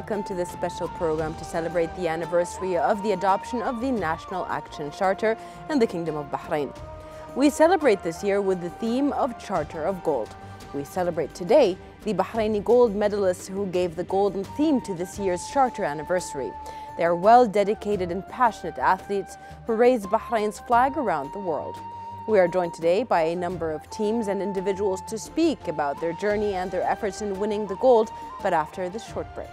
welcome to this special program to celebrate the anniversary of the adoption of the National Action Charter in the Kingdom of Bahrain. We celebrate this year with the theme of Charter of Gold. We celebrate today the Bahraini gold medalists who gave the golden theme to this year's Charter anniversary. They are well-dedicated and passionate athletes who raise Bahrain's flag around the world. We are joined today by a number of teams and individuals to speak about their journey and their efforts in winning the gold, but after this short break.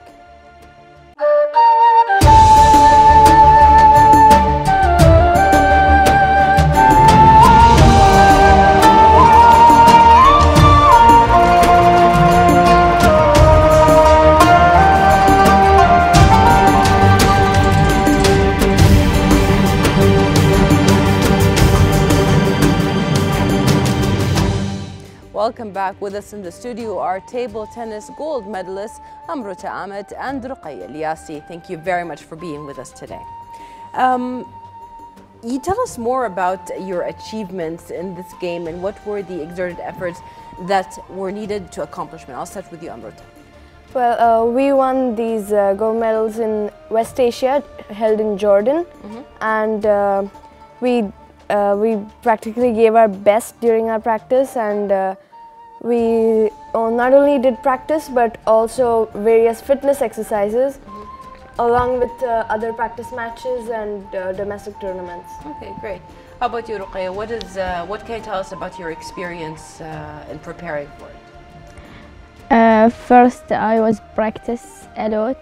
Welcome back. With us in the studio are table tennis gold medalists Amruta, Amit and Ruqaya, AlYassi. Thank you very much for being with us today. You tell us more about your achievements in this game and what were the exerted efforts that were needed to accomplishment. I'll start with you, Amruta. Well, we won these gold medals in West Asia, held in Jordan, and we practically gave our best during our practice, and we not only did practice but also various fitness exercises along with other practice matches and domestic tournaments. Okay, great. How about you, Ruqaya? What can you tell us about your experience in preparing for it? First, I was practice a lot,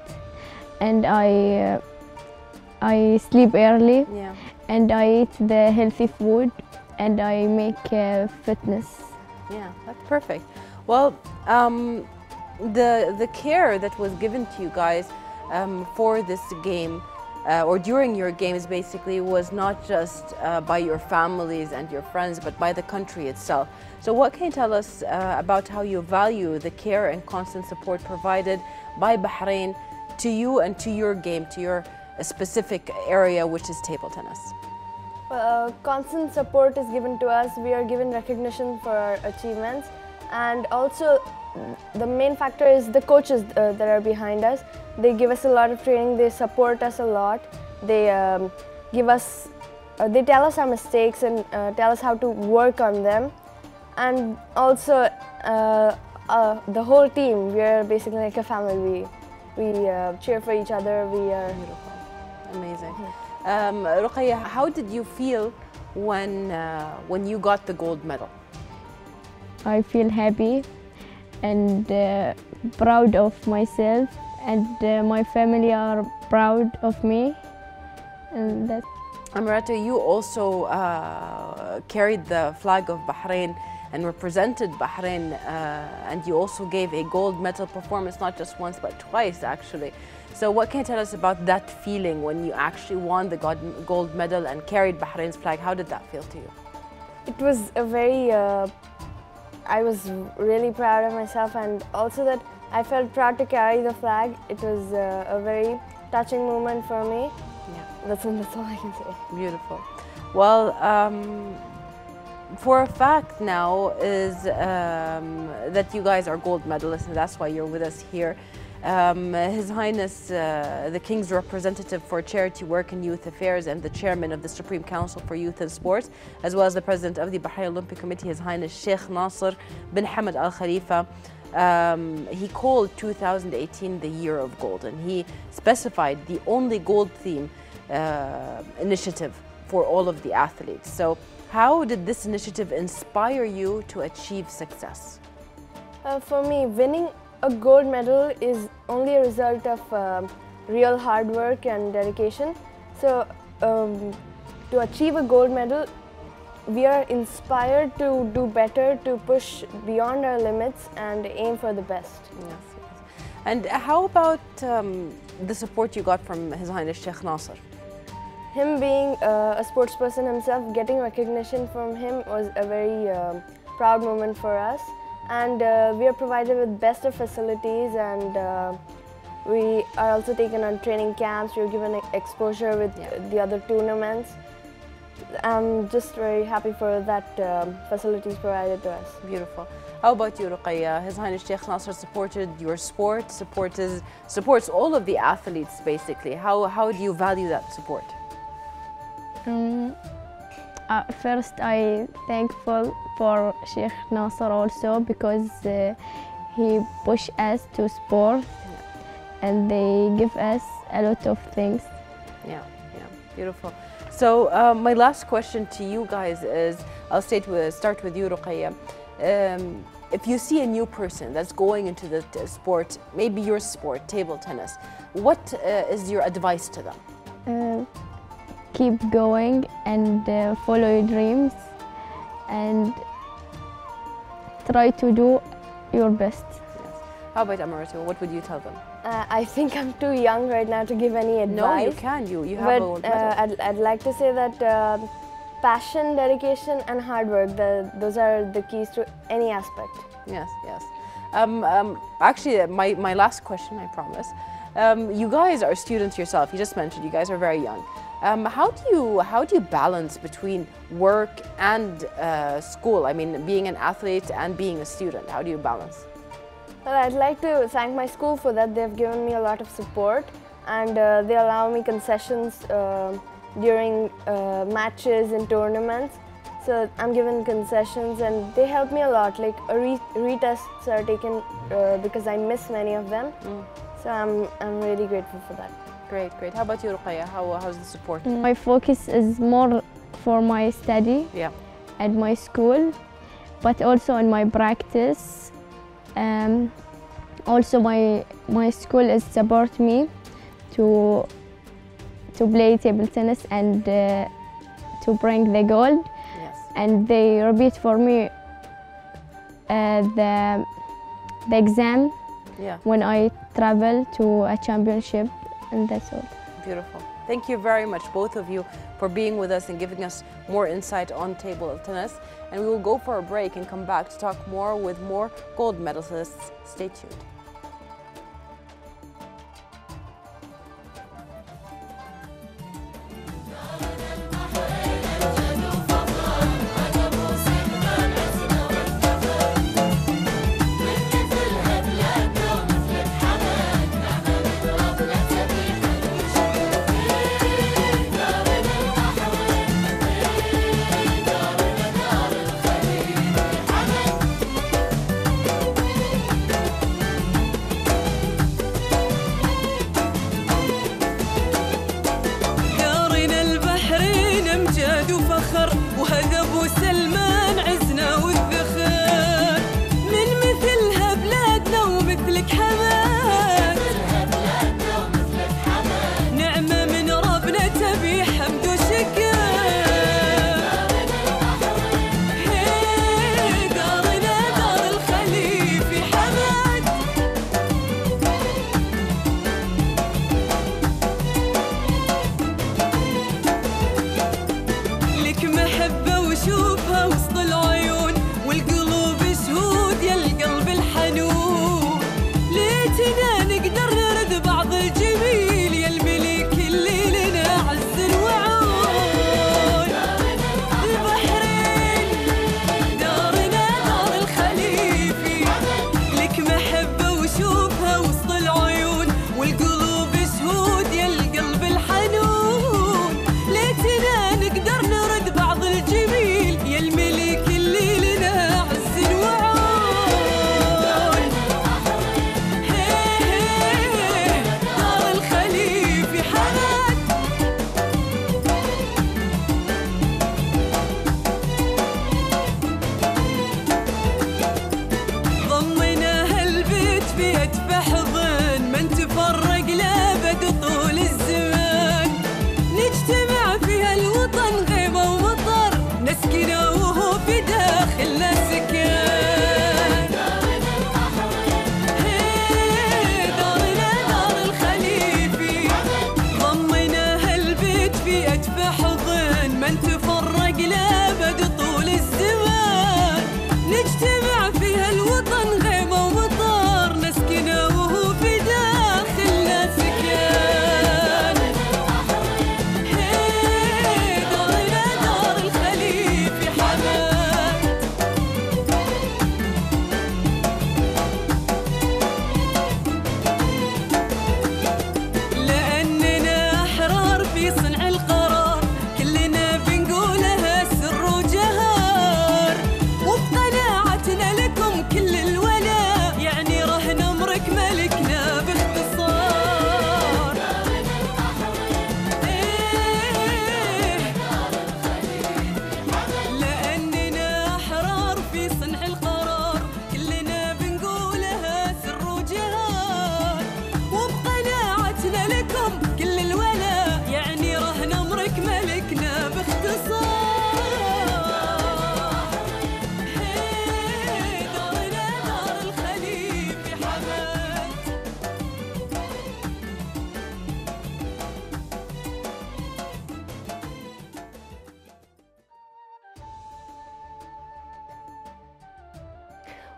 and I sleep early. Yeah. And I eat the healthy food, and I make fitness. Yeah, that's perfect. Well, the care that was given to you guys for this game or during your games basically was not just by your families and your friends, but by the country itself. So what can you tell us about how you value the care and constant support provided by Bahrain to you and to your game, to your specific area, which is table tennis? Constant support is given to us. We are given recognition for our achievements, and also the main factor is the coaches that are behind us. They give us a lot of training. They support us a lot. They they tell us our mistakes and tell us how to work on them. And also the whole team, we are basically like a family. We cheer for each other. We are beautiful, amazing. Ruqaya, how did you feel when you got the gold medal? I feel happy and proud of myself, and my family are proud of me. And that. Amruta, you also carried the flag of Bahrain and represented Bahrain, and you also gave a gold medal performance, not just once but twice actually. So what can you tell us about that feeling when you actually won the gold medal and carried Bahrain's flag? How did that feel to you? It was a very, I was really proud of myself, and also that I felt proud to carry the flag. It was a very touching moment for me. Yeah. That's all I can say. Beautiful. Well, for a fact now is that you guys are gold medalists, and that's why you're with us here. His Highness, the King's representative for charity work and youth affairs and the chairman of the Supreme Council for Youth and Sports, as well as the president of the Bahrain Olympic Committee, His Highness Sheikh Nasser bin Hamad Al Khalifa, he called 2018 the year of gold, and he specified the only gold theme initiative for all of the athletes. So how did this initiative inspire you to achieve success? For me, winning a gold medal is only a result of real hard work and dedication. So to achieve a gold medal, we are inspired to do better, to push beyond our limits and aim for the best. Yes, yes. And how about the support you got from His Highness Sheikh Nasser? Him being a sports person himself, getting recognition from him was a very proud moment for us. And we are provided with best of facilities, and we are also taken on training camps. We are given exposure with the other tournaments. I'm just very happy for that facilities provided to us. Beautiful. How about you, Ruqaya? His Highness Sheikh Nasser supported your sport, supports all of the athletes basically. How do you value that support? First, I thankful for Sheikh Nasser also because he push us to sport and they give us a lot of things. Yeah, beautiful. So my last question to you guys is, I'll start with you, Ruqaya. If you see a new person that's going into the sport, maybe your sport, table tennis, what is your advice to them? Keep going and follow your dreams and try to do your best. Yes. How about Amruta? What would you tell them? I think I'm too young right now to give any advice. No, you can. You have a gold medal. I'd like to say that passion, dedication, and hard work, those are the keys to any aspect. Yes. Actually, my last question, I promise. You guys are students yourself. You just mentioned you guys are very young. How do you balance between work and school? I mean, being an athlete and being a student. How do you balance? Well, I'd like to thank my school for that. They've given me a lot of support, and they allow me concessions during matches and tournaments. So I'm given concessions, and they help me a lot. Like retests are taken because I miss many of them. So I'm really grateful for that. Great. How about you, Ruqaya? How's the support? My focus is more for my study at my school, but also on my practice. Also, my school is support me to play table tennis and to bring the gold. Yes. And they repeat for me the exam when I travel to a championship, and that's all. Beautiful. Thank you very much, both of you, for being with us and giving us more insight on table tennis. And we will go for a break and come back to talk more with more gold medalists. Stay tuned.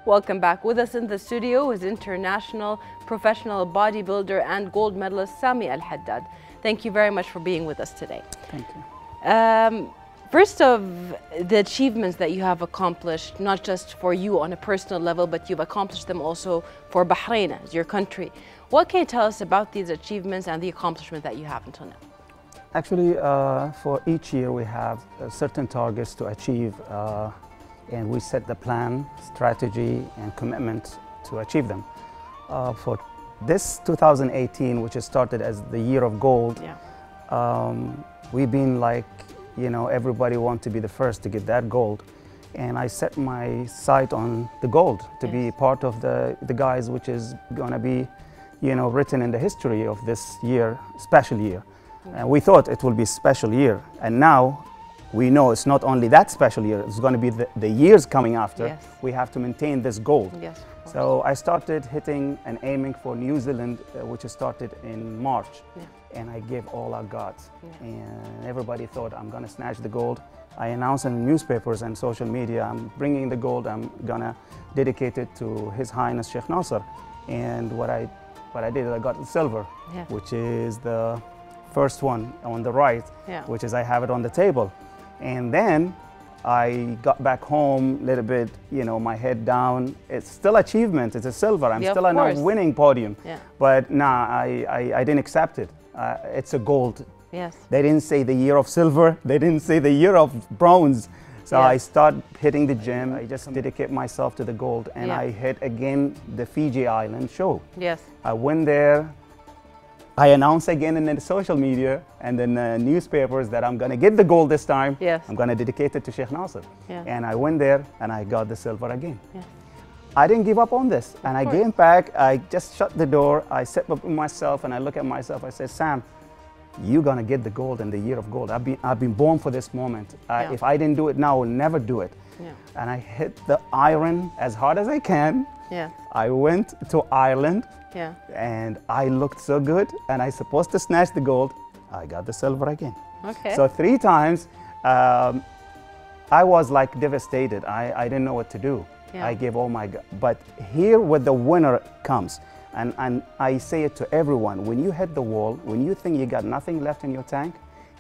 Welcome back. With us in the studio is international professional bodybuilder and gold medalist Sami Al-Haddad. Thank you very much for being with us today. Thank you. First of the achievements that you have accomplished, not just for you on a personal level, but you've accomplished them also for Bahrain as your country. What can you tell us about these achievements and the accomplishment that you have until now? Actually, for each year we have certain targets to achieve, and we set the plan, strategy, and commitment to achieve them. For this 2018, which has started as the year of gold, we've been like, you know, everybody wants to be the first to get that gold. And I set my sight on the gold to be part of the guys, which is going to be, you know, written in the history of this year, special year. And we thought it will be a special year. And now we know it's not only that special year, it's going to be the years coming after. Yes. We have to maintain this gold. Yes, so I started hitting and aiming for New Zealand, which started in March. And I gave all I got. And everybody thought I'm going to snatch the gold. I announced in newspapers and social media, I'm bringing the gold, I'm going to dedicate it to His Highness Sheikh Nasser. And what I did, I got the silver, which is the first one on the right, which is I have it on the table. And then I got back home a little bit, you know, my head down. It's still achievement, it's a silver. I'm still on a winning podium. But nah, I didn't accept it. It's a gold. They didn't say the year of silver. They didn't say the year of bronze. So I start hitting the gym. I just dedicate myself to the gold. And I hit again the Fiji Island show. I went there. I announced again in the social media and in the newspapers that I'm going to get the gold this time. I'm going to dedicate it to Sheikh Nasser. And I went there and I got the silver again. I didn't give up on this. And I came back, I just shut the door. I sat with myself and I look at myself. I said, Sam, you're going to get the gold in the year of gold. I've been born for this moment. If I didn't do it now, I will never do it. And I hit the iron as hard as I can. I went to Ireland. And I looked so good, and I supposed to snatch the gold. I got the silver again. So 3 times, I was like devastated. I didn't know what to do. I gave all my, but here where the winner comes, and I say it to everyone, when you hit the wall, when you think you got nothing left in your tank,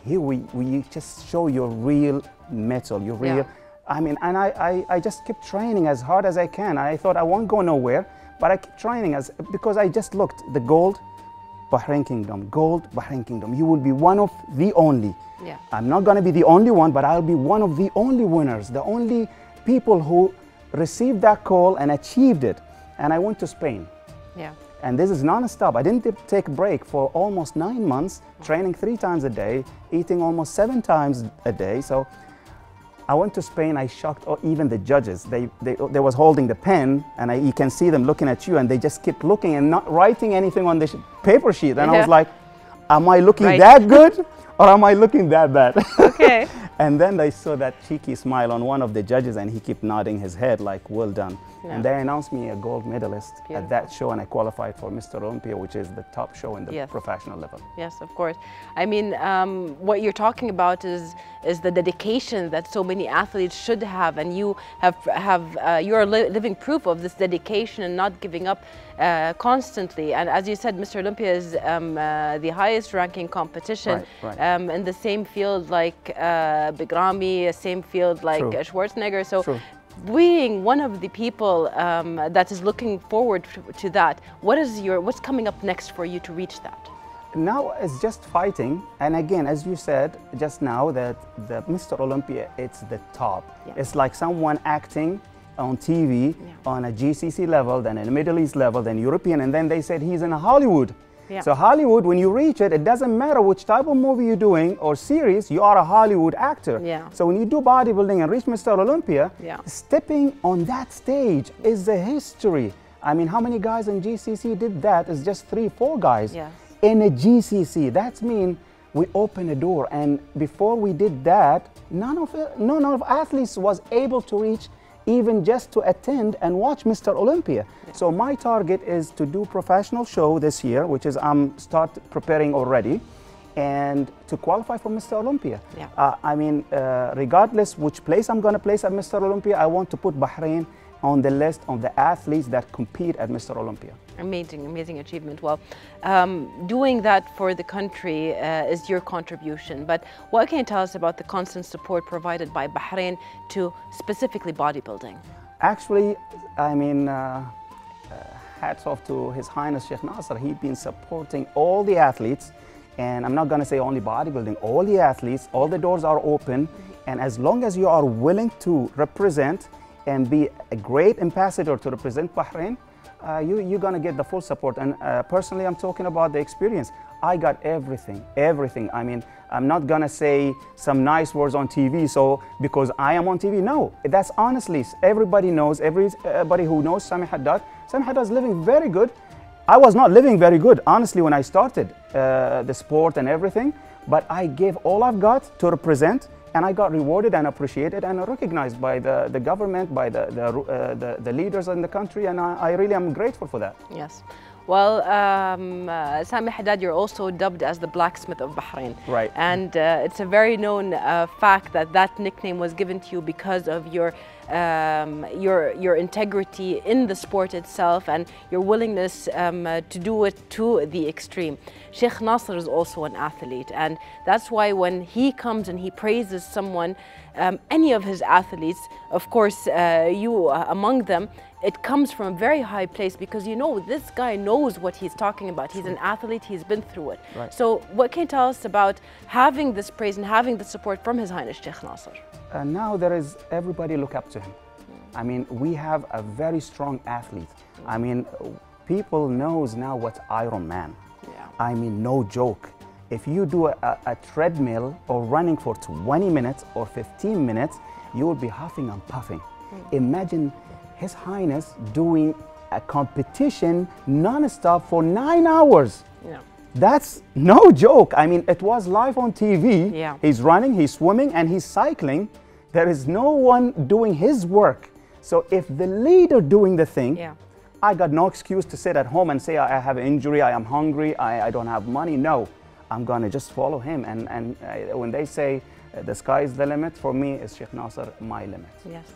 here we just show your real metal, your real, I mean, and I just kept training as hard as I can. I thought I won't go nowhere. But I keep training because I just looked, the gold, Bahrain Kingdom, gold, Bahrain Kingdom. You will be one of the only. I'm not going to be the only one, but I'll be one of the only winners, the only people who received that call and achieved it. And I went to Spain. And this is non-stop. I didn't take a break for almost 9 months, training 3 times a day, eating almost 7 times a day. So I went to Spain, I shocked even the judges. They was holding the pen, and you can see them looking at you, and they just kept looking and not writing anything on the paper sheet. And I was like, am I looking that good, or am I looking that bad? And then I saw that cheeky smile on one of the judges, and he kept nodding his head like, well done. And they announced me a gold medalist at that show, and I qualified for Mr. Olympia, which is the top show in the professional level. Yes, of course. I mean, what you're talking about is the dedication that so many athletes should have, and you you are living proof of this dedication and not giving up constantly. And as you said, Mr. Olympia is the highest ranking competition in the same field like Big Ramy, same field like Schwarzenegger. So being one of the people that is looking forward to that, what's coming up next for you to reach that? Now it's just fighting, and again, as you said just now, that the Mr. Olympia, it's the top. It's like someone acting on TV on a GCC level, then a Middle East level, then European, and then they said he's in Hollywood. So Hollywood, when you reach it, it doesn't matter which type of movie you're doing or series, you are a Hollywood actor. So when you do bodybuilding and reach Mr. Olympia, stepping on that stage is the history. I mean, how many guys in GCC did that? It's just 3, 4 guys in a GCC. That means we opened a door, and before we did that, none of athletes was able to reach even just to attend and watch Mr. Olympia. So my target is to do professional show this year, which is I'm start preparing already, and to qualify for Mr. Olympia. I mean, regardless which place I'm going to place at Mr. Olympia, I want to put Bahrain on the list of the athletes that compete at Mr. Olympia. Amazing, amazing achievement. Well, doing that for the country is your contribution, but what can you tell us about the constant support provided by Bahrain to specifically bodybuilding? Actually, I mean, hats off to His Highness Sheikh Nasser. He's been supporting all the athletes, and I'm not going to say only bodybuilding, all the athletes, all the doors are open, and as long as you are willing to represent and be a great ambassador to represent Bahrain, you're going to get the full support. And personally, I'm talking about the experience. I got everything, everything. I mean, I'm not going to say some nice words on TV, so because I am on TV. No, that's honestly, everybody knows, everybody who knows Sami Haddad is living very good. I was not living very good, honestly, when I started the sport and everything, but I gave all I've got to represent, and I got rewarded and appreciated and recognized by the government, by the leaders in the country, and I really am grateful for that. Yes. Well, Sami Haddad, you're also dubbed as the blacksmith of Bahrain. Right. And it's a very known fact that that nickname was given to you because of your integrity in the sport itself and your willingness to do it to the extreme. Sheikh Nasser is also an athlete, and that's why when he comes and he praises someone, any of his athletes, of course you among them, it comes from a very high place because you know this guy knows what he's talking about. He's an athlete, he's been through it. Right. So what can you tell us about having this praise and having the support from His Highness Sheikh Nasser? Now there is, everybody look up to him. I mean, we have a very strong athlete. I mean, people knows now what's Iron Man. Yeah. I mean, no joke. If you do a treadmill or running for 20 minutes or 15 minutes, you will be huffing and puffing. Imagine His Highness doing a competition non-stop for 9 hours. Yeah. That's no joke. I mean, it was live on TV. Yeah. He's running, he's swimming, and he's cycling. There is no one doing his work. So if the leader doing the thing, Yeah. I got no excuse to sit at home and say I have an injury, I am hungry, I don't have money. No, I'm gonna just follow him. And when they say the sky is the limit, for me, is Sheikh Nasser my limit. Yes.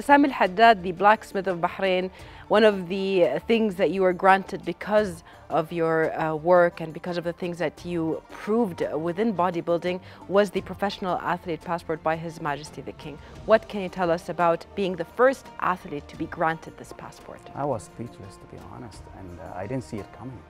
Sami Al-Haddad, the blacksmith of Bahrain, one of the things that you were granted because of your work and because of the things that you proved within bodybuilding was the professional athlete passport by His Majesty the King. What can you tell us about being the first athlete to be granted this passport? I was speechless, to be honest, and I didn't see it coming.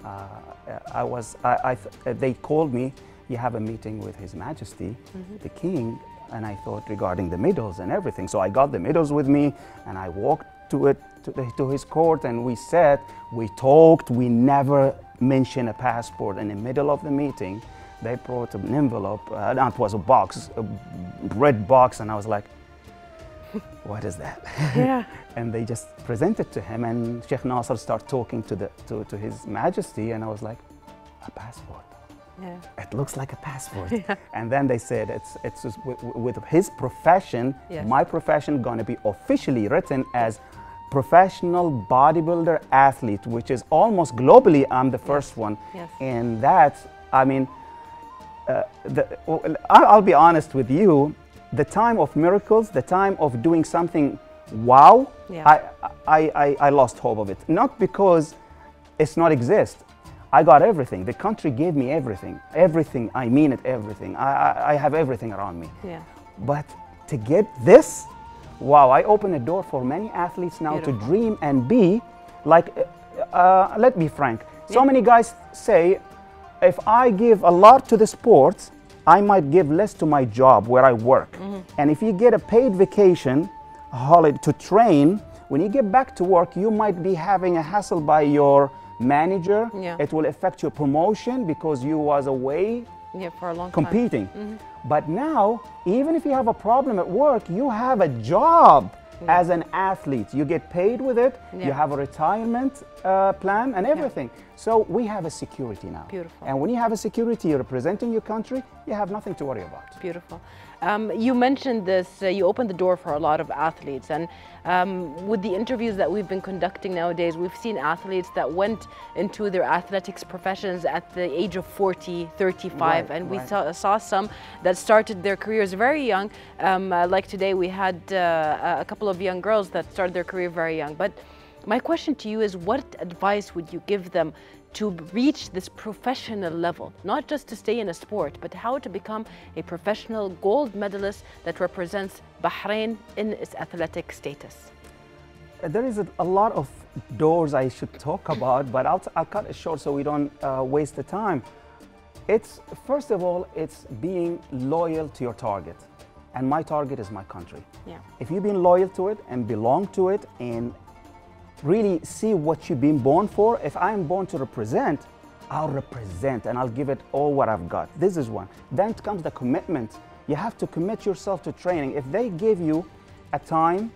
Yeah. They called me, you have a meeting with His Majesty, the King, and I thought regarding the medals and everything. So I got the medals with me, and I walked to his court, and we sat, we talked, we never mentioned a passport. In the middle of the meeting, they brought an envelope, it was a box, a red box, and I was like, what is that? Yeah. And they just presented to him, and Sheikh Nasser started talking to His Majesty, and I was like, a passport. Yeah. It looks like a passport. Yeah. And then they said it's just with his profession, Yes. my profession going to be officially written as professional bodybuilder athlete, which is almost globally, I'm the first one. Yes. And that, I mean, I'll be honest with you, the time of miracles, the time of doing something wow, Yeah. I lost hope of it. Not because it's not exist. I got everything. The country gave me everything. Everything, I mean it, everything. I have everything around me. Yeah. But to get this, wow, I open a door for many athletes now Beautiful. to dream and be like, let's be frank. So Yeah. many guys say, if I give a lot to the sport, I might give less to my job where I work. And if you get a paid vacation, a holiday to train, when you get back to work, you might be having a hassle by your manager. Yeah. It will affect your promotion because you was away Yeah, for a long competing. time. But now, even if you have a problem at work, you have a job Yeah. as an athlete. You get paid with it, Yeah. you have a retirement plan and everything. So we have a security now. Beautiful. And when you have a security representing your country, you have nothing to worry about. Beautiful. You mentioned this, you opened the door for a lot of athletes, and with the interviews that we've been conducting nowadays, we've seen athletes that went into their athletics professions at the age of 40, 35, and we saw some that started their careers very young. Like today we had a couple of young girls that started their career very young. But my question to you is, what advice would you give them to reach this professional level, not just to stay in a sport, but how to become a professional gold medalist that represents Bahrain in its athletic status? There is a lot of doors I should talk about, but I'll cut it short so we don't waste the time. It's, first of all, it's being loyal to your target. And my target is my country. Yeah. If you've been loyal to it and belong to it and really see what you've been born for. If I'm born to represent, I'll represent and I'll give it all what I've got. This is one. Then comes the commitment. You have to commit yourself to training. If they give you a time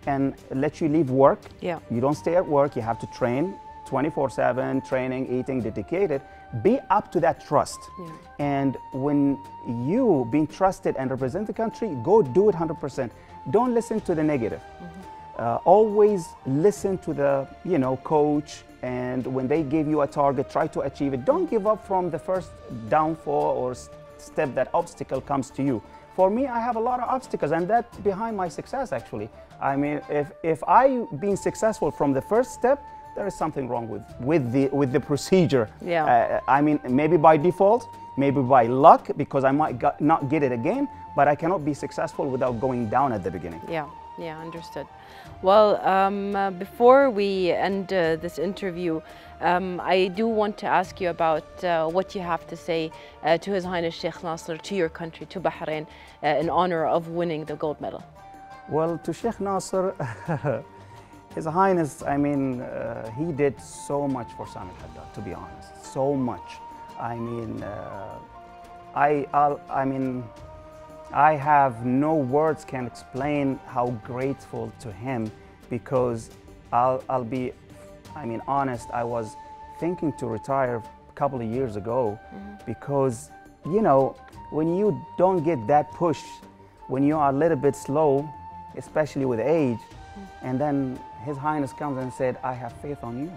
and let you leave work, you don't stay at work, you have to train 24/7, training, eating, dedicated. Be up to that trust. And when you being trusted and represent the country, go do it 100%. Don't listen to the negative. Always listen to the coach, and when they give you a target, try to achieve it. Don't give up from the first downfall or step that obstacle comes to you. For me, I have a lot of obstacles, and that's behind my success actually. I mean, if I been successful from the first step, there is something wrong with the procedure. I mean, maybe by default, maybe by luck, because I might not get it again, but I cannot be successful without going down at the beginning. Yeah, understood. Well, before we end this interview, I do want to ask you about what you have to say to His Highness Sheikh Nasser, to your country, to Bahrain, in honor of winning the gold medal. Well, to Sheikh Nasser, His Highness, I mean, he did so much for Sami Al-Haddad, to be honest, so much. I mean, I have no words can explain how grateful to him, because I'll be, honest, I was thinking to retire a couple of years ago, because, when you don't get that push, when you are a little bit slow, especially with age, and then His Highness comes and said, I have faith on you.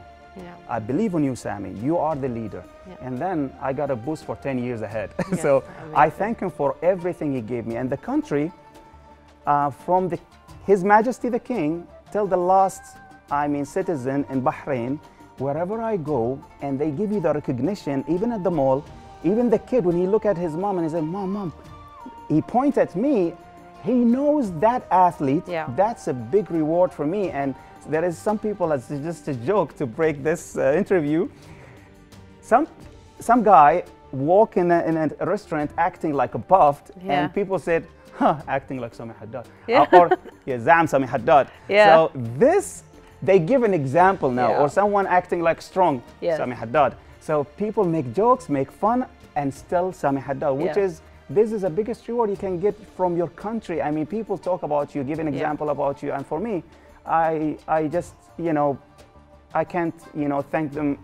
I believe in you, Sami. You are the leader. And then I got a boost for 10 years ahead. So I thank him for everything he gave me. And the country, from His Majesty the King till the last, citizen in Bahrain, wherever I go, and they give you the recognition, even at the mall, even the kid, when he look at his mom and he said, Mom, he points at me, he knows that athlete, that's a big reward for me. And there is some people, it's just a joke to break this interview. Some guy walk in a restaurant acting like a buff, and people said, acting like Sami Al-Haddad. Or Zam Sami Al-Haddad. So this, they give an example now, or someone acting like strong Sami Al-Haddad. So people make jokes, make fun, and still Sami Al-Haddad, which is, this is the biggest reward you can get from your country. I mean, people talk about you, give an example about you, and for me, I just, I can't, thank them,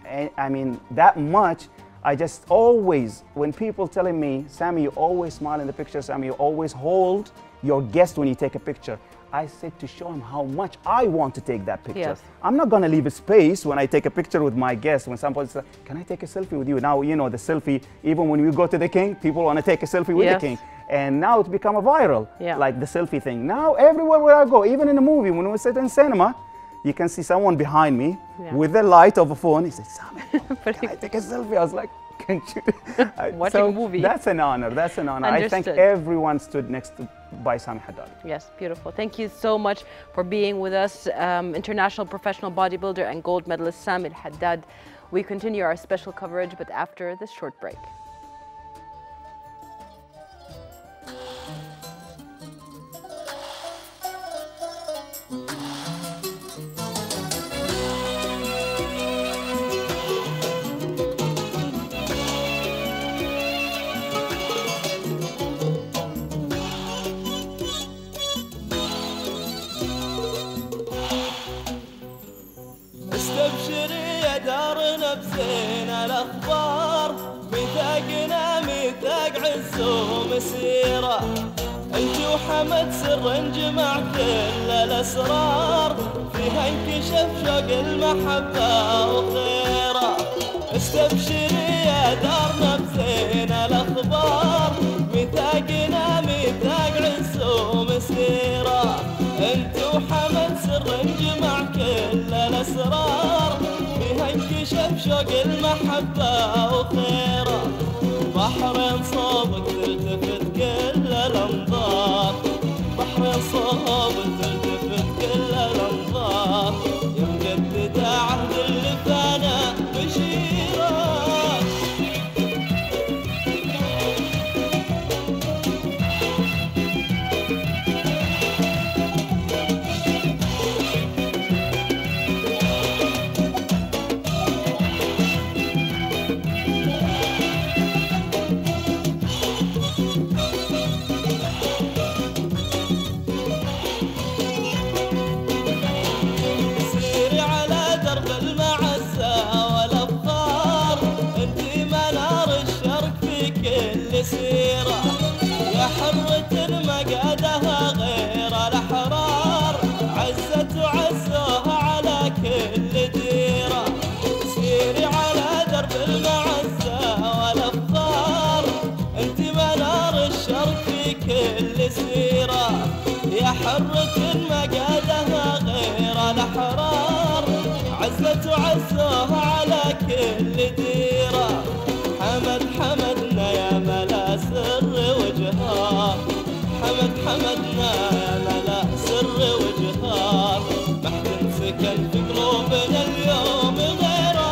that much. I just always, when people telling me, Sami, you always smile in the picture, Sami, you always hold your guest when you take a picture. I said to show him how much I want to take that picture. I'm not gonna leave a space when I take a picture with my guest. When somebody says, can I take a selfie with you? Now, the selfie, even when we go to the king, people wanna take a selfie with the king. And now it's become a viral, like the selfie thing. Now, everywhere where I go, even in a movie, when we sit in cinema, you can see someone behind me with the light of a phone. He said, Sami, can I take a selfie? I was like, can't you? Watching a movie. That's an honor, that's an honor. I thank everyone stood next by Sami Al-Haddad. Yes, beautiful. Thank you so much for being with us, international professional bodybuilder and gold medalist Sami Al-Haddad. We continue our special coverage, but after this short break. استبشري يا دارنا بزين مسيرة. انت وحمد سر جمع كل الاسرار، فيها انكشف شوق المحبة وخيرة. استبشري يا دارنا بزين الاخبار، ميثاقنا ميثاق عز ومسيرة. انت وحمد سر جمع كل الاسرار، فيها انكشف شوق المحبة وخيرة. بحرين صوبك تلتفت كل الانظار، بحرين صوبك تلتفت كل الانظار. يا مجدد عهد اللي فانا بشيره. سيرة يا حرة مقادها غير الأحرار، عزت وعزوها على كل ديرة. سيري على درب المعزة والأفخار، انت منار الشرق في كل سيرة. يا حرة مقادها غير الأحرار، عزت وعزوها على كل ديرة. حمدنا يا ملا سر وجهار، حمدنا يا ملا سر وجهار. ما حد سكن في قلوبنا اليوم غيره.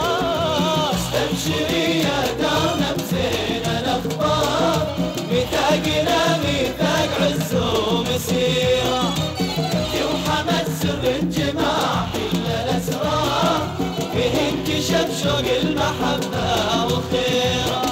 استبشري يا دارنا بزين الاخبار، ميثاقنا ميثاق عز ومسيره. انت وحمد سر جماع كل الاسرار، فيه انكشف شوق المحبه وخيره.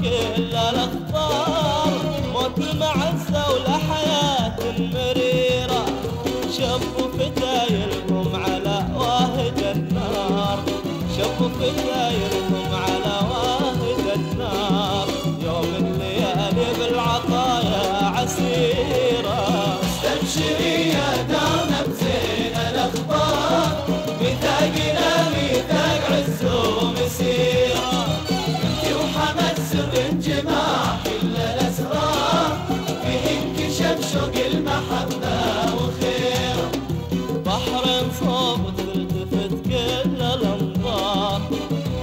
كل الأخبار موت المعزة والحياة المريرة. شفوا فتايلهم على واهج النار، شفوا فتايلهم على واهج النار. يوم الليالي بالعطايا عسيرة. استبشري يا دارنا بزين الأخبار، ميثاقنا ميثاق عز ومسيرة. جماع كل الأسرار، فيه انكشف شوق المحبة وخيره. بحرين صوبك تلتفت كل الأنظار،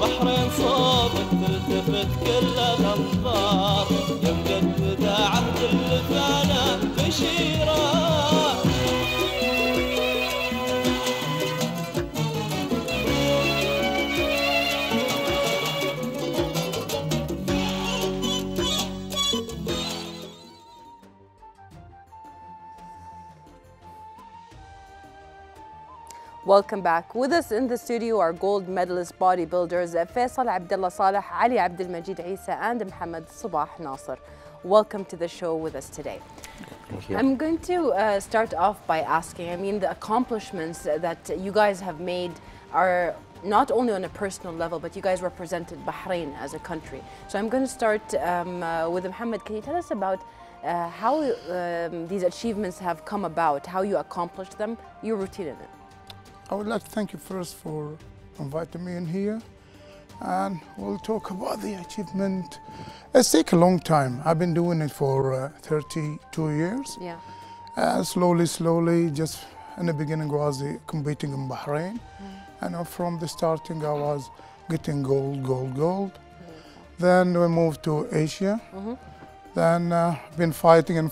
بحرين صوبك تلتفت كل الأنظار. يا مجدد عهد اللي فانا بشيره. Welcome back. With us in the studio are gold medalist bodybuilders Faisal, Abdulla, Saleh, Ali, AbdulMajeed, Isa, and Mohamed Subah Nasser. Welcome to the show with us today. Thank you. I'm going to start off by asking, I mean, the accomplishments that you guys have made are not only on a personal level, but you guys represented Bahrain as a country. So I'm going to start with Mohamed. Can you tell us about how these achievements have come about, how you accomplished them, your routine in it? I would like to thank you first for inviting me in here, and we'll talk about the achievement. It's taken a long time. I've been doing it for 32 years. Yeah. Slowly, just in the beginning was competing in Bahrain, and from the starting I was getting gold. Then we moved to Asia. Then been fighting.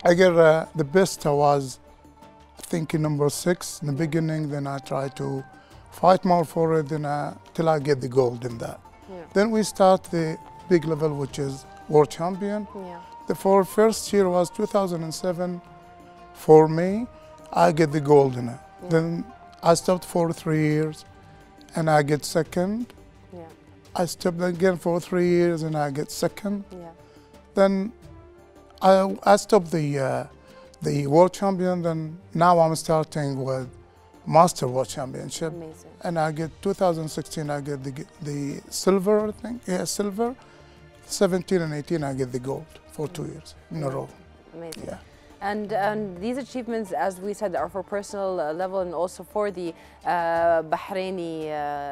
I get the best. I was, I think, number 6 in the beginning. Then I try to fight more for it, till I get the gold in that. Then we start the big level, which is world champion. The first year was 2007. For me, I get the gold in it. Then I stopped for 3 years, and I get second. I stopped again for 3 years, and I get second. Then I stopped the world champion. Then now I'm starting with Master World Championship. Amazing. And I get 2016, I get the silver, I think. Yeah, silver. 17 and 18, I get the gold for 2 years in a row. Amazing. Yeah. And these achievements, as we said, are for personal level and also for the Bahraini,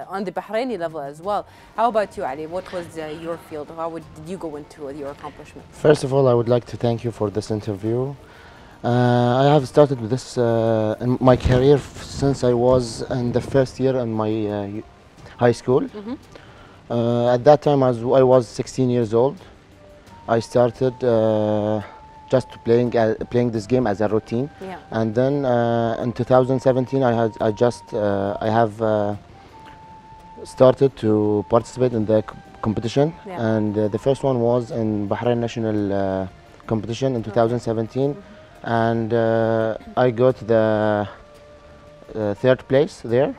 on the Bahraini level as well. How about you, Ali? What was your field? How did you go into your accomplishments? First of all, I would like to thank you for this interview. I have started with this in my career since I was in the first year in my high school. At that time, I was 16 years old. I started just playing this game as a routine, and then in 2017, I have started to participate in the competition, and the first one was in Bahrain national competition in 2017. And I got the 3rd place there.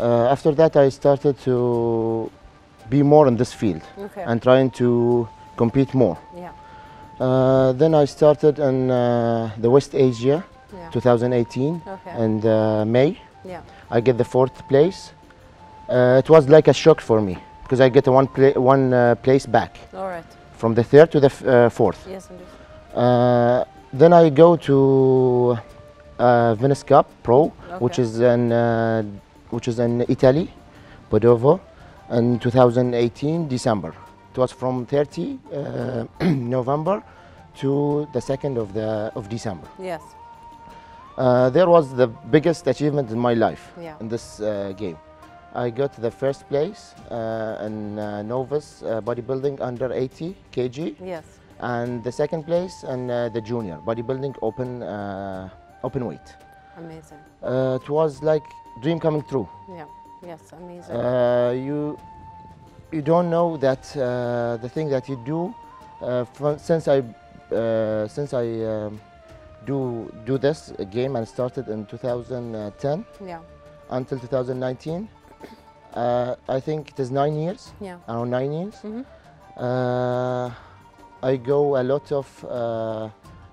After that, I started to be more in this field and trying to compete more. Then I started in the West Asia, 2018, and May. I get the 4th place. It was like a shock for me because I get one place back. All right. From the 3rd to the 4th. Yes, indeed. Then I go to Venice Cup Pro, which is in Italy, Padova, in 2018 December. It was from 30 November to the 2nd of December. Yes. There was the biggest achievement in my life in this game. I got the 1st place in novice bodybuilding under 80 kg. Yes. And the 2nd place in the junior bodybuilding open weight. Amazing. It was like dream coming true. Yes, amazing. You don't know that the thing that you do since I do this game and started in 2010 until 2019. I think it is 9 years. Around 9 years. I go a lot of,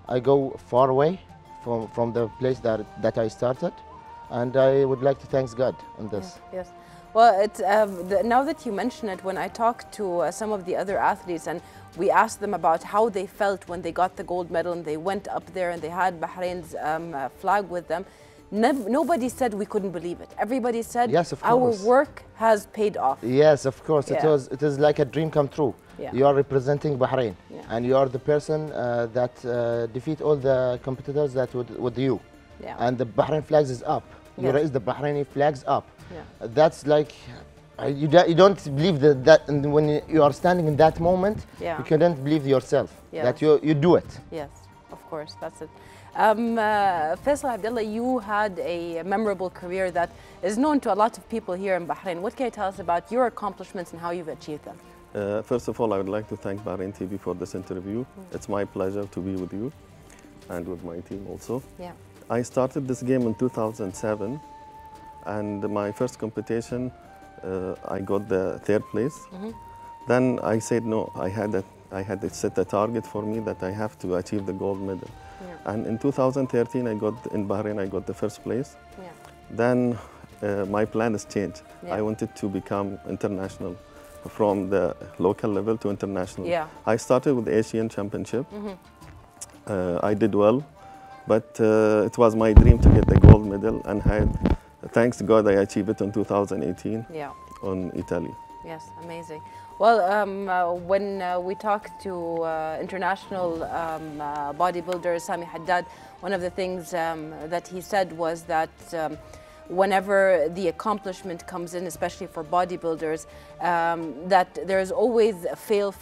I go far away from the place that I started, and I would like to thank God on this. Yes. Well, it's, now that you mention it, when I talked to some of the other athletes and we asked them about how they felt when they got the gold medal and they went up there and they had Bahrain's flag with them, nobody said we couldn't believe it. Everybody said, yes, of our course. work has paid off. Yes, of course. It is like a dream come true. You are representing Bahrain, and you are the person that defeat all the competitors that with you. And the Bahrain flags is up. You raise the Bahraini flags up. That's like, you don't believe that when you are standing in that moment, you couldn't believe yourself that you do it. Yes, of course, that's it. Faisal, Abdullah, you had a memorable career that is known to a lot of people here in Bahrain. What can you tell us about your accomplishments and how you've achieved them? First of all, I would like to thank Bahrain TV for this interview. It's my pleasure to be with you and with my team also. I started this game in 2007, and my first competition, I got the 3rd place. Then I said no, I had to set a target for me that I have to achieve the gold medal. And in 2013, in Bahrain, I got the 1st place. Then my plan has changed. I wanted to become international, from the local level to international. I started with the Asian Championship. I did well, but it was my dream to get the gold medal, and thanks to God, I achieved it in 2018 on Italy. Yes, amazing. Well, when we talked to international bodybuilder Sami Haddad, one of the things that he said was that whenever the accomplishment comes in, especially for bodybuilders, that there's always a fail,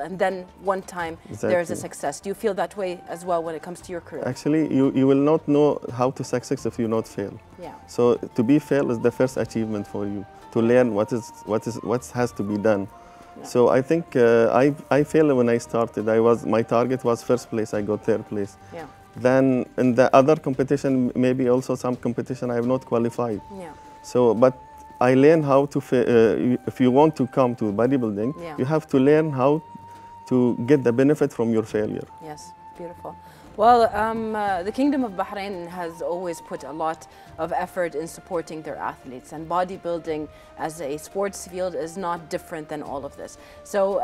and then one time there's a success. Do you feel that way as well when it comes to your career? Actually, you will not know how to succeed if you not fail. Yeah. So to be fail is the first achievement for you, to learn what has to be done. Yeah. So I think I failed when I started. My target was first place. I got third place. Yeah. Then in the other competition, maybe also some competition, I have not qualified. Yeah. So, but I learned how to, if you want to come to bodybuilding, yeah. you have to learn how to get the benefit from your failure. Yes, beautiful. Well, the Kingdom of Bahrain has always put a lot of effort in supporting their athletes, and bodybuilding as a sports field is not different than all of this. So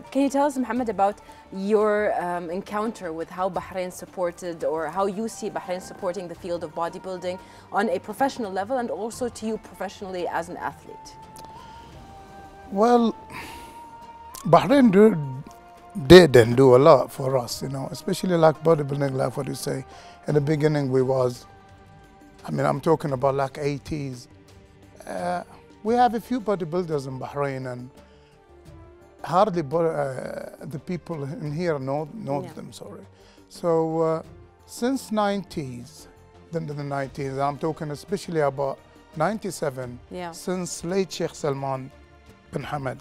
can you tell us, Mohamed, about your encounter with how Bahrain supported, or how you see Bahrain supporting the field of bodybuilding on a professional level, and also to you professionally as an athlete? Well, Bahrain did and do a lot for us, you know, especially like bodybuilding, like what you say. In the beginning, I'm talking about like 80s. We have a few bodybuilders in Bahrain, and hardly the people in here know yeah. them, sorry. So since 90s, then the 90s, I'm talking especially about 97, yeah. since late Sheikh Salman bin Hamad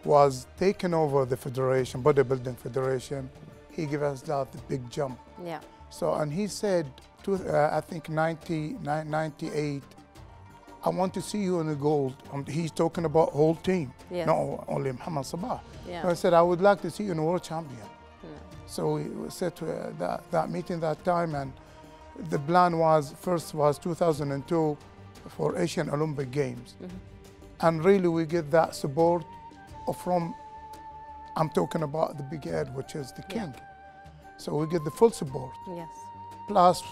was taking over the federation, bodybuilding federation, he gave us that big jump. Yeah. So, and he said, I think 98, I want to see you in the gold. He's talking about whole team, yes. not only Mohamed Subah. Yeah. So I said, I would like to see you in world champion. Yeah. So we said to that meeting that time, and the plan was, first was 2002 for Asian Olympic Games. Mm-hmm. And really we get that support from, I'm talking about the big head, which is the king. Yeah. So we get the full support. Yes. Plus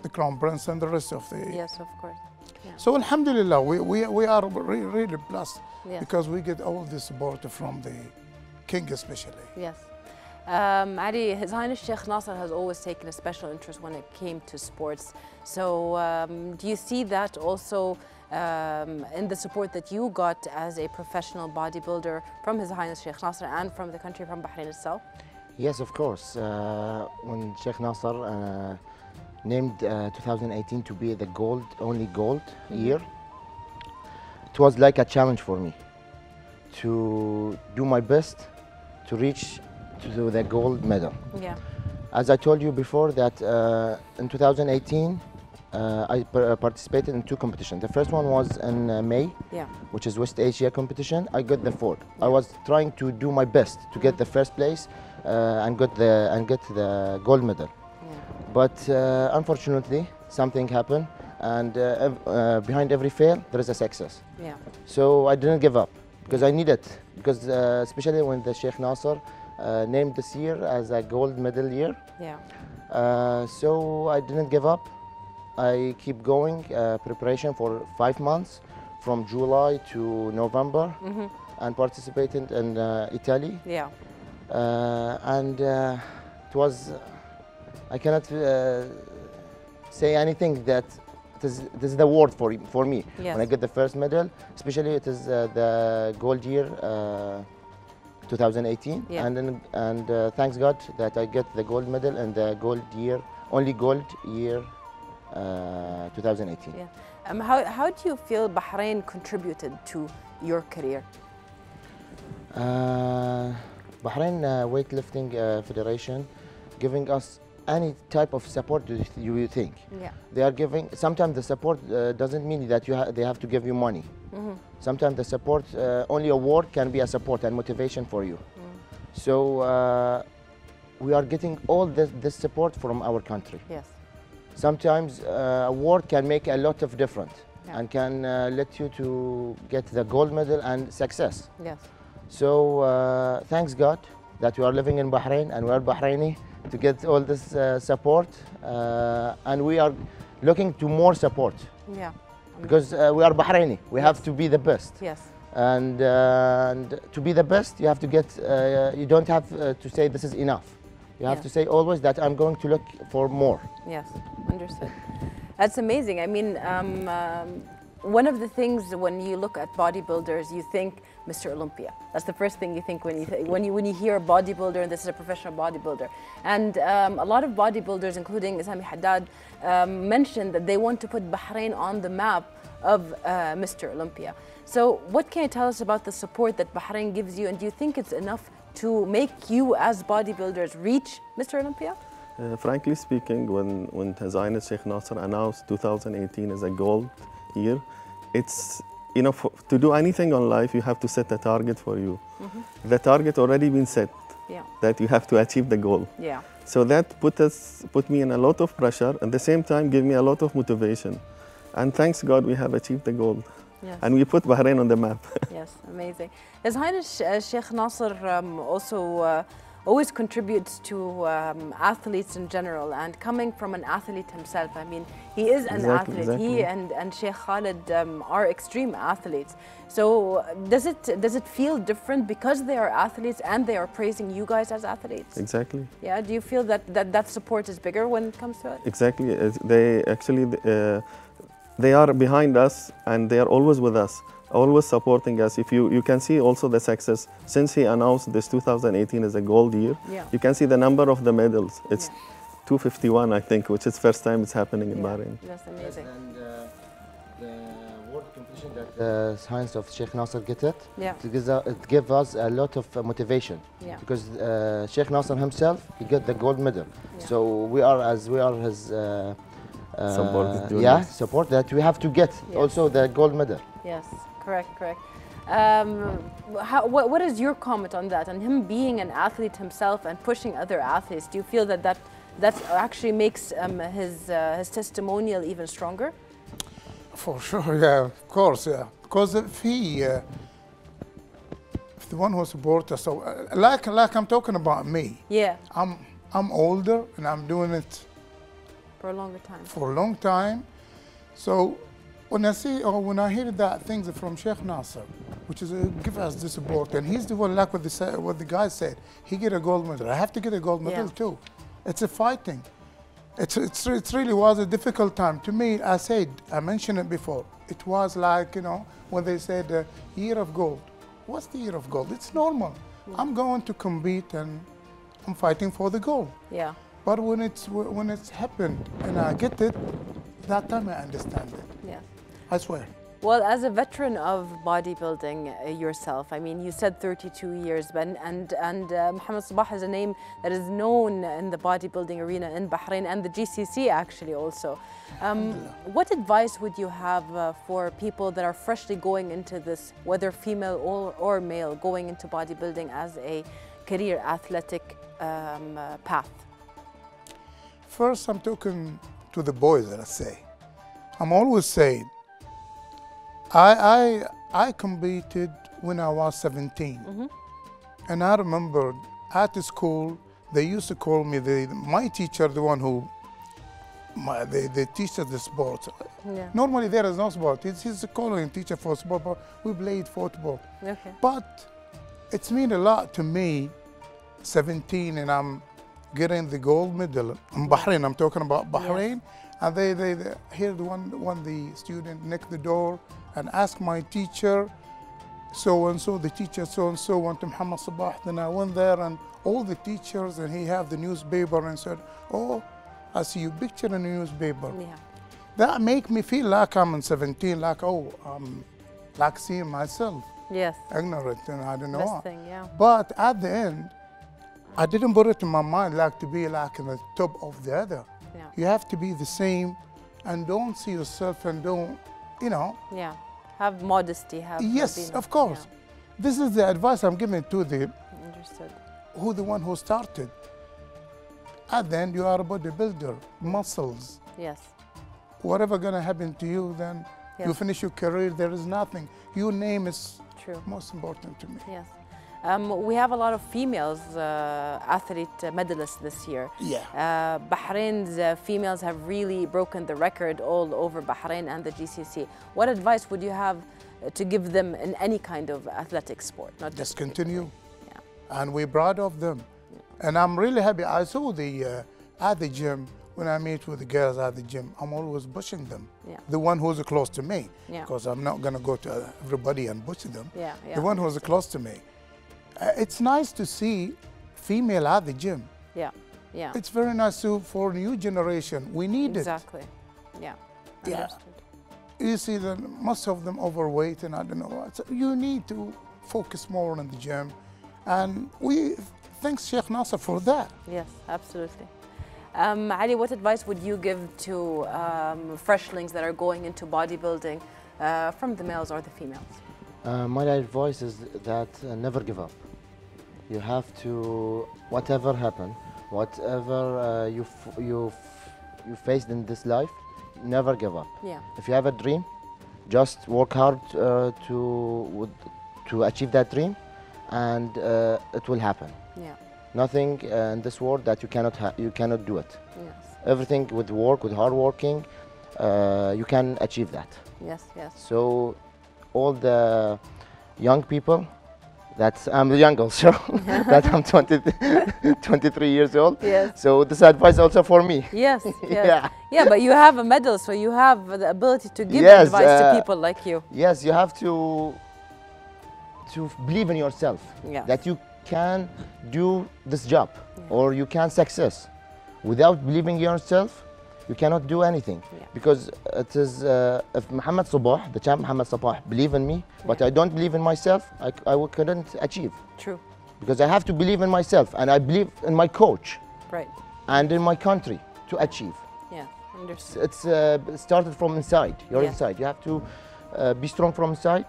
the crown prince and the rest of the... Yes, of course. Yeah. So alhamdulillah, we are really blessed, yes. because we get all the support from the king especially. Yes. Ali, His Highness Sheikh Nasser has always taken a special interest when it came to sports. So do you see that also in the support that you got as a professional bodybuilder from His Highness Sheikh Nasser and from the country, from Bahrain itself? Yes, of course. When Sheikh Nasser named 2018 to be the only gold year, it was like a challenge for me to do my best to reach to the gold medal. Yeah. As I told you before, that in 2018, I participated in two competitions. The first one was in May, yeah. which is West Asia competition. I got the fourth. Yeah. I was trying to do my best to get the first place and get the gold medal. Yeah. But unfortunately, something happened, and behind every fail, there is a success. Yeah. So I didn't give up, because I need it. Because especially when the Sheikh Nasser named this year as a gold medal year. Yeah. So I didn't give up. I keep going, preparation for 5 months, from July to November, and participated in Italy. Yeah. And it was, I cannot say anything that this is the word for me. Yes. When I get the first medal, especially it is the gold year 2018, yeah. and thanks God that I get the gold medal and the only gold year 2018. Yeah. How do you feel Bahrain contributed to your career? Bahrain Weightlifting Federation giving us any type of support you think. Yeah. They are giving, sometimes the support doesn't mean that they have to give you money. Sometimes the support, only a word can be a support and motivation for you. So we are getting all this support from our country. Yes. Sometimes a word can make a lot of difference, yeah. and can let you to get the gold medal and success. Yes. So thanks God that we are living in Bahrain and we are Bahraini to get all this support, and we are looking to more support. Yeah. Because we are Bahraini, we yes. have to be the best. Yes. And to be the best, you have to get, you don't have to say this is enough. You have to say always that I'm going to look for more. Yes, understood. That's amazing. I mean, one of the things when you look at bodybuilders, you think Mr. Olympia. That's the first thing you think when you hear a bodybuilder, and this is a professional bodybuilder. And a lot of bodybuilders, including Sami Haddad, mentioned that they want to put Bahrain on the map of Mr. Olympia. So what can you tell us about the support that Bahrain gives you, and do you think it's enough to make you as bodybuilders reach Mr. Olympia? Frankly speaking, when His Highness Sheikh Nasser announced 2018 as a gold year, it's, you know, to do anything on life, you have to set a target for you. The target already been set, that you have to achieve the goal. So that put me in a lot of pressure, and at the same time gave me a lot of motivation. And thanks God, we have achieved the goal. And we put Bahrain on the map. Yes, amazing. His Highness Sheikh Nasser also always contributes to athletes in general, and coming from an athlete himself, I mean, he is an athlete. He and Sheikh Khalid are extreme athletes. So does it feel different because they are athletes and they are praising you guys as athletes? Exactly. Yeah, do you feel that support is bigger when it comes to it? Exactly. They actually, they are behind us, and they are always with us, always supporting us. If you can see also the success since he announced this 2018 as a gold year. You can see the number of the medals. It's 251, I think, which is first time it's happening in Bahrain. That's amazing. And the world competition that the science of Sheikh Nasser get it, it gives us a lot of motivation. Because Sheikh Nasser himself, he got the gold medal. So we are his support that we have to get also the gold medal. Yes, correct. What is your comment on that? And him being an athlete himself and pushing other athletes, do you feel that actually makes his testimonial even stronger? For sure, yeah, of course, yeah. Because if the one who supports us, so like I'm talking about me. I'm older and I'm doing it for a longer time. For a long time. So when I see or when I hear that things from Sheikh Nasser, which is give us the support, and he's the one, like what the guy said, he get a gold medal. I have to get a gold medal too. It's a fighting. It really was a difficult time to me. I mentioned it before. It was like, you know, when they said year of gold. What's the year of gold? It's normal. I'm going to compete and I'm fighting for the gold. But when it's happened and I get it, that time I understand it. I swear. Well, as a veteran of bodybuilding yourself, I mean, you said 32 years, and Mohamed Subah is a name that is known in the bodybuilding arena in Bahrain and the GCC actually also. What advice would you have for people that are freshly going into this, whether female or male, going into bodybuilding as a career athletic path? First, I'm talking to the boys, let's say. I'm always saying, I competed when I was 17. And I remember at the school, they used to call me, my teacher, the one who, they teach us the sport. Normally there is no sport. He's a calling teacher for sport, but we played football. But it's mean a lot to me, 17, and I'm getting the gold medal in Bahrain. I'm talking about Bahrain. And they here the student next the door and asked my teacher, so-and-so, the teacher so-and-so went to Mohamed Subah. Then I went there and all the teachers, and he have the newspaper and said, oh, I see your picture in the newspaper. That make me feel like I'm in 17, like, oh, I'm like seeing myself. Ignorant, and I don't know. But at the end, I didn't put it in my mind like to be like in the top of the other. You have to be the same and don't see yourself and don't, you know. Have modesty. Yes, of course. This is the advice I'm giving to the the one who started. At the end, you are a bodybuilder, muscles. Whatever gonna happen to you, then you finish your career, there is nothing. Your name is most important to me. We have a lot of females athlete medalists this year. Yeah. Bahrain's females have really broken the record all over Bahrain and the GCC. What advice would you have to give them in any kind of athletic sport? Not just continue. Yeah. And we're proud of them. Yeah. And I'm really happy. I saw at the gym, when I meet with the girls at the gym, I'm always pushing them. Yeah. The one who's close to me, yeah. because I'm not going to go to everybody and push them. Yeah, yeah. The one who's close to me. It's nice to see female at the gym. Yeah, yeah. It's very nice for new generation. We need exactly. it. Yeah. Yeah. Understood. You see that most of them overweight and I don't know what. So you need to focus more on the gym. And we thank Sheikh Nasser for that. Yes, absolutely. Ali, what advice would you give to freshlings that are going into bodybuilding from the males or the females? My advice is that never give up. You have to, whatever happen, whatever you faced in this life, never give up. Yeah. If you have a dream, just work hard to achieve that dream, and it will happen. Yeah. Nothing in this world that you cannot do it. Yes. Everything with work, with hard working, you can achieve that. Yes, yes. So all the young people, I'm young also, that I'm 23 years old. Yes. So this advice also for me. Yes, yes. Yeah. Yeah, but you have a medal, so you have the ability to give Yes, advice to people like you. Yes, you have to believe in yourself, Yeah. that you can do this job, Yeah. or you can success. Without believing in yourself, you cannot do anything. Yeah. Because it is, if Mohamed Subah, the champ Mohamed Subah, believe in me, but I don't believe in myself, I couldn't achieve. True. Because I have to believe in myself, and I believe in my coach, Right. and in my country to achieve. Yeah, understood. It's started from inside, Yeah. inside. You have to be strong from inside,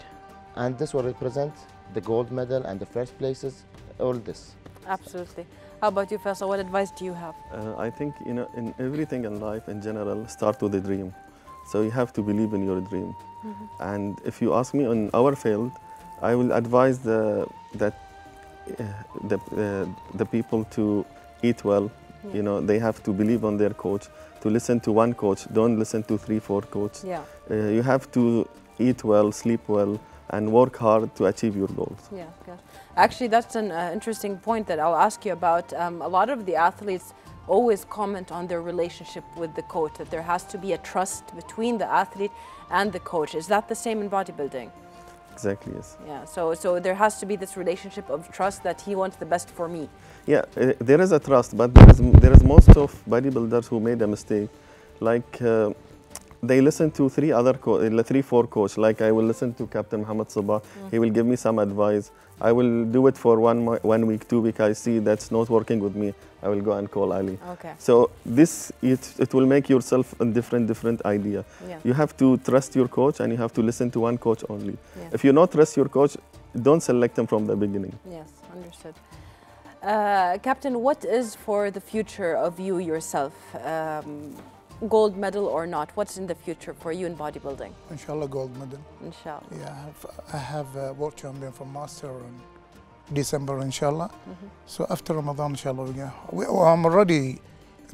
and this will represent the gold medal and the first places, all this. Absolutely. How about you, Faisal? What advice do you have? I think in everything in life in general, start with a dream. So you have to believe in your dream. Mm-hmm. And if you ask me on our field, I will advise the people to eat well. Yeah. You know, they have to believe on their coach, to listen to one coach. Don't listen to 3-4 coaches. Yeah. You have to eat well, sleep well, and work hard to achieve your goals. Yeah, yeah. Actually, that's an interesting point that I'll ask you about. A lot of the athletes always comment on their relationship with the coach, that there has to be a trust between the athlete and the coach. Is that the same in bodybuilding? Exactly, yes. Yeah, so there has to be this relationship of trust that he wants the best for me. Yeah, there is a trust, but there is most of bodybuilders who made a mistake. Like, they listen to 3-4 coaches. Like I will listen to Captain Mohamed Subah. He will give me some advice. I will do it for 1 week, 2 weeks. I see that's not working with me. I will go and call Ali. Okay. So it will make yourself a different idea. Yeah. You have to trust your coach, and you have to listen to one coach only. Yeah. If you not trust your coach, don't select him from the beginning. Yes, understood. Captain, what is for the future of you yourself? Gold medal or not? What's in the future for you in bodybuilding? Inshallah, gold medal. Inshallah. Yeah, I have world champion from Master in December, inshallah. So after Ramadan, inshallah, I'm already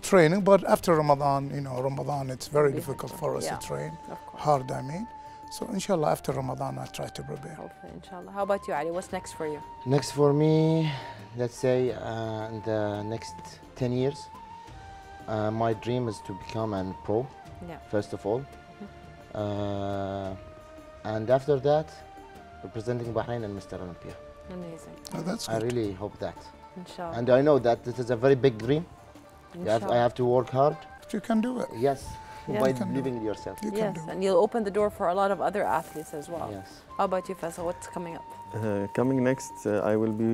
training, but after Ramadan, Ramadan, it's very difficult for us to train. Hard, I mean. So inshallah, after Ramadan, I try to prepare. Hopefully, inshallah. How about you, Ali? What's next for you? Next for me, let's say in the next 10 years, my dream is to become a pro, first of all. And after that, representing Bahrain and Mr. Olympia. Amazing. Oh, that's good. I really hope that. Inshallah. And I know that this is a very big dream. I have to work hard. But you can do it. Yes, Yeah. by You can do believing in yourself. You can Yes, do it. and you'll open the door for a lot of other athletes as well. Yes. How about you, Faisal? What's coming up? Coming next, I will be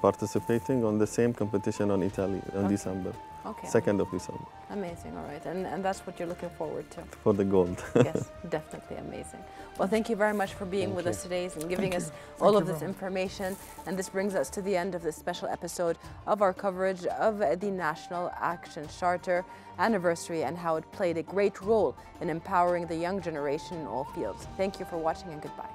participating on the same competition on Italy in December. Okay. 2nd of December. Amazing, all right. And that's what you're looking forward to. For the gold. Yes, definitely amazing. Well, thank you very much for being with us today and giving us all of this information. And this brings us to the end of this special episode of our coverage of the National Action Charter anniversary and how it played a great role in empowering the young generation in all fields. Thank you for watching and goodbye.